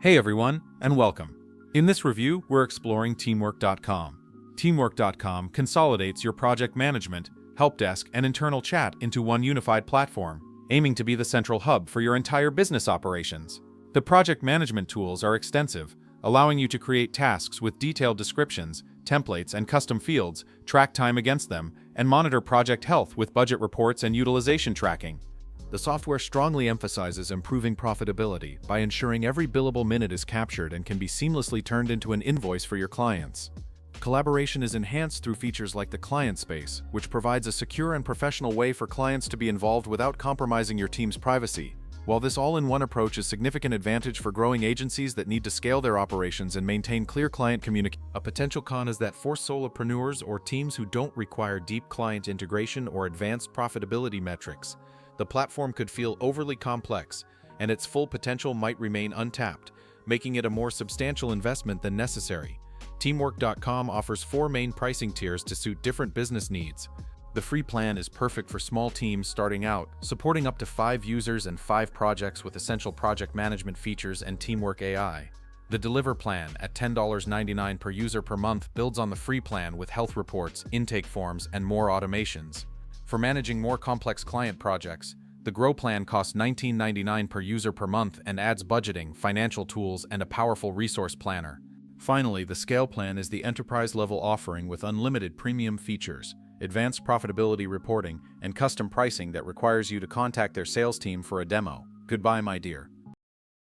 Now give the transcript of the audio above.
Hey everyone, and welcome. In this review, we're exploring Teamwork.com. Teamwork.com consolidates your project management, help desk, and internal chat into one unified platform, aiming to be the central hub for your entire business operations. The project management tools are extensive, allowing you to create tasks with detailed descriptions, templates, and custom fields, track time against them, and monitor project health with budget reports and utilization tracking. The software strongly emphasizes improving profitability by ensuring every billable minute is captured and can be seamlessly turned into an invoice for your clients. Collaboration is enhanced through features like the Client Space, which provides a secure and professional way for clients to be involved without compromising your team's privacy. While this all-in-one approach is a significant advantage for growing agencies that need to scale their operations and maintain clear client communication, a potential con is that for solopreneurs or teams who don't require deep client integration or advanced profitability metrics, the platform could feel overly complex, and its full potential might remain untapped, making it a more substantial investment than necessary. Teamwork.com offers 4 main pricing tiers to suit different business needs. The free plan is perfect for small teams starting out, supporting up to 5 users and 5 projects with essential project management features and Teamwork AI. The Deliver plan, at $10.99 per user per month, builds on the free plan with health reports, intake forms, and more automations. For managing more complex client projects, the Grow plan costs $19.99 per user per month and adds budgeting, financial tools, and a powerful resource planner. Finally, the Scale plan is the enterprise-level offering with unlimited premium features, advanced profitability reporting, and custom pricing that requires you to contact their sales team for a demo. Goodbye, my dear.